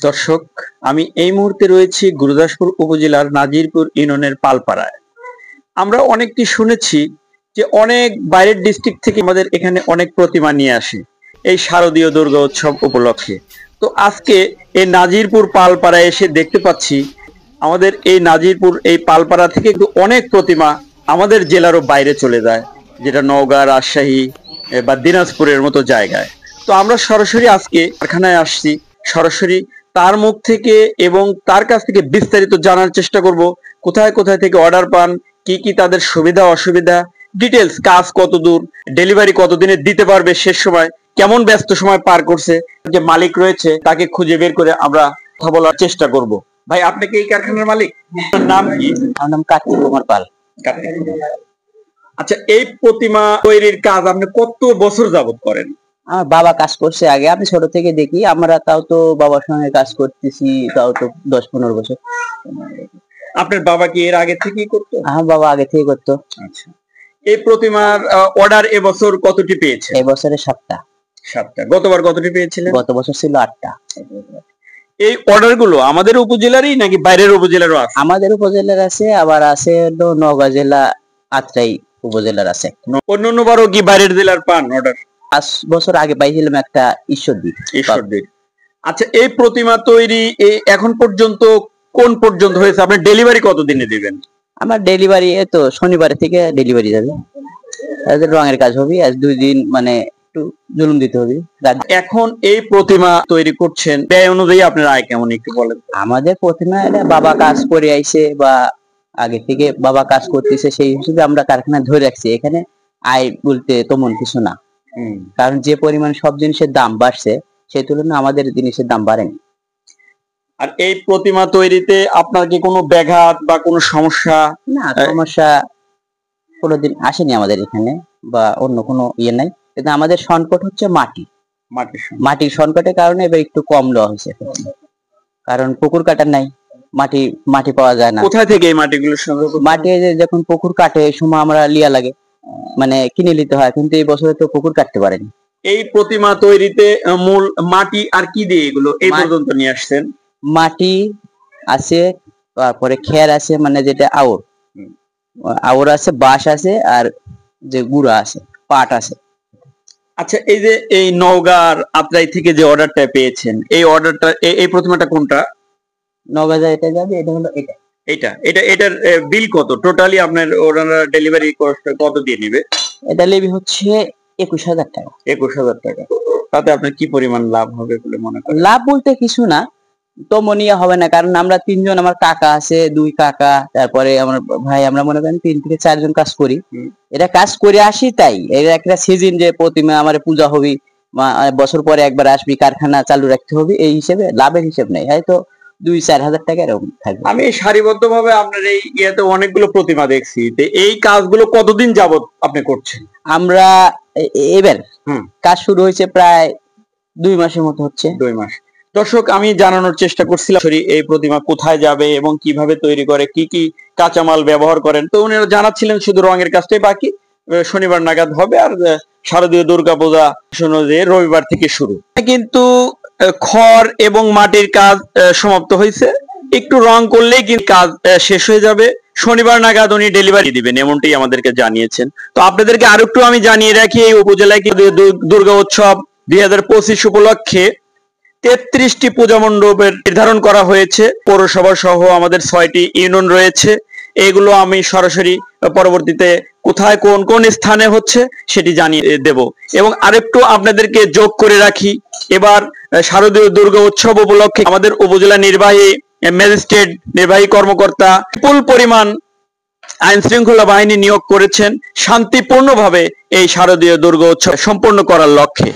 দর্শক, আমি এই মুহূর্তে রয়েছি গুরুদাসপুর উপজেলার নাজিরপুর ইউনিয়নের পালপাড়ায়। আমরা অনেকটি শুনেছি যে অনেক বাইরের ডিস্ট্রিক্ট থেকে আমাদের এখানে অনেক প্রতিমা নিয়ে আসে এই শারদীয় দুর্গা উৎসব উপলক্ষে। তো আজকে এই নাজিরপুর পালপাড়ায় এসে দেখতে পাচ্ছি আমাদের এই নাজিরপুর এই পালপাড়া থেকে কিন্তু অনেক প্রতিমা আমাদের জেলারও বাইরে চলে যায়, যেটা নওগাঁ, রাজশাহী বা দিনাজপুরের মতো জায়গায়। তো আমরা সরাসরি আজকে কারখানায় আসছি, সরাসরি তার মুখ থেকে এবং তার কাছ থেকে বিস্তারিত জানার চেষ্টা করব কোথায় কোথায় থেকে অর্ডার পান, কি কি তাদের সুবিধা অসুবিধা, ডিটেলস, কাজ কত দূর, ডেলিভারি কতদিনে দিতে পারবে, শেষ সময় কেমন ব্যস্ত সময় পার করছে, যে মালিক রয়েছে তাকে খুঁজে বের করে আমরা কথা বলার চেষ্টা করব। ভাই, আপনি কি এই কারখানার মালিক? নাম কি? আমার নাম কার্তিক কুমার পাল। আচ্ছা, এই প্রতিমা তৈরির কাজ আপনি কত বছর যাবত করেন? আমার বাবা কাজ করছে আগে, আমি ছোট থেকে দেখি। আমরা তাও তো বাবার সঙ্গে কাজ করতেছি, তাও তো 10-15 বছর। আপনার বাবা কি এর আগে থেকেই করতো? আমার বাবা আগে থেকে করতো। আচ্ছা, এই প্রতিমার অর্ডার এবছর কতটি পেয়েছে? এবছরে 7টা। গতবার কতটি পেয়েছিলেন? গত বছর ছিল 8টা। এই অর্ডার গুলো আমাদের উপজেলারই নাকি বাইরের উপজেলারও আছে? আমাদের উপজেলার আছে, আবার আছে হলো নওগাঁ জেলা, আত্রাই উপজেলার আছে। অন্য বারও কি বাইরের জেলার পান অর্ডার? 5 বছর আগে পাইছিলাম একটা ঈশ্বরদীর। আচ্ছা, এই প্রতিমা তৈরি এখন পর্যন্ত কোন পর্যন্ত হয়েছে? আপনি ডেলিভারি কতদিনে দিবেন? আমার ডেলিভারি তো শনিবার থেকে ডেলিভারি যাবে। রঙের কাজ হবে, আজ 2 দিন মানে একটু জুলুম দিতে হবে। এখন এই প্রতিমা তৈরি করছেন, ব্যয় অনুযায়ী আপনার আয় কেমন একটু বলেন? আমাদের প্রতিমা বাবা কাজ করে আইছে, বা আগে থেকে বাবা কাজ করতেছে, সেই হিসেবে আমরা কারখানা ধরে রাখছি। এখানে আয় বলতে তেমন কিছু না, কারণ যে পরিমাণ সব জিনিসের দাম বাড়ছে সেই তুলনায় আমাদের জিনিসের দাম বাড়েনি। আর এই প্রতিমা তৈরিতে আপনার কি কোনো ব্যাঘাত বা কোনো সমস্যা? না, সমস্যা কোনোদিন আসেনি আমাদের এখানে, বা অন্য কোনো ইয়ে নাই। কিন্তু আমাদের সংকট হচ্ছে মাটির সংকটের কারণে এবার একটু কম লওয়া হয়েছে, কারণ পুকুর কাটার নাই, মাটি পাওয়া যায় না। কোথায় থেকে এই মাটিগুলো সংগ্রহ? মাটি যখন পুকুর কাটে এই সময় আমরা লিয়া লাগে, মানে কিনে নিতে হয়, কিন্তু এই বছরে তো পুকুর কাটতে পারেনি। এই প্রতিমা তৈরিতে মূল মাটি আর কি দিয়ে এগুলো এই পর্যন্ত নিয়ে আসছেন? মাটি আছে, তারপরে খের আছে, মানে যেটা আউর আছে, বাঁশ আছে, আর যে গুড়া আছে, পাট আছে। আচ্ছা, এই যে এই নওগাঁর আত্রাই থেকে যে অর্ডারটা পেয়েছেন, এই অর্ডারটা, এই প্রতিমাটা কোনটা? নওগাঁ এটা যাবে, এটা হলো এটার বিল কত টোটালি? আপনার ওনারা ডেলিভারি কস্ট কত দিয়ে নেবে? এটা লেবি হচ্ছে 21,000 টাকা। 21,000 টাকা। তাতে আপনার কি পরিমাণ লাভ হবে বলে মনে করেন? লাভ বলতে কিছু না, তো মনিয়া হবে না, কারণ আমরা 3 জন, আমার কাকা আছে 2 কাকা, তারপরে আমার ভাই, আমরা মনে করেন 3 থেকে 4 জন কাজ করি। এটা কাজ করে আসি, তাই এর একটা সিজন যে প্রতিমা আমার পূজা হবে, বছর পরে একবার আসবি, কারখানা চালু রাখতে হবে, এই হিসেবে লাভের হিসেব নেই, হয়তো 2-4 হাজার টাকা এরকম থাকবে। আমি সারিবদ্ধ ভাবে আপনার এই ইয়েতে অনেকগুলো প্রতিমা দেখছি, এই কাজগুলো কতদিন যাবত আপনি করছেন? আমরা এবার কাজ শুরু হয়েছে প্রায় 2 মাসের মতো হচ্ছে। 2 মাস। দর্শক, আমি জানানোর চেষ্টা করছিলাম এই প্রতিমা কোথায় যাবে এবং কিভাবে তৈরি করে, কি কি কাঁচামাল ব্যবহার করেন। তো উনি জানাচ্ছিলেন শুধু রঙের কাজটাই বাকি, শনিবার নাগাদ হবে। আর শারদীয় দুর্গা পূজা রবিবার থেকে শুরু। কিন্তু খড় এবং মাটির কাজ সমাপ্ত হয়েছে, একটু রং করলেই কিন্তু কাজ শেষ হয়ে যাবে। শনিবার নাগাদ উনি ডেলিভারি দিবেন, এমনটাই আমাদেরকে জানিয়েছেন। তো আপনাদেরকে আরো একটু আমি জানিয়ে রাখি, এই উপজেলায় দুর্গা উৎসব 2025 উপলক্ষে 33টি পূজা মণ্ডপের নির্ধারণ করা হয়েছে। পৌরসভা সহ আমাদের 6টি ইউনিয়ন রয়েছে। এগুলো আমি সরাসরি পরবর্তীতে কোথায় কোন কোন স্থানে হচ্ছে সেটি জানিয়ে দেব। এবং আরেকটু আপনাদেরকে যোগ করে রাখি, এবার শারদীয় দুর্গা উৎসব উপলক্ষে আমাদের উপজেলা নির্বাহী ম্যাজিস্ট্রেট, নির্বাহী কর্মকর্তা বিপুল পরিমাণ আইন শৃঙ্খলা বাহিনী নিয়োগ করেছেন শান্তিপূর্ণভাবে এই শারদীয় দুর্গা উৎসব সম্পন্ন করার লক্ষ্যে।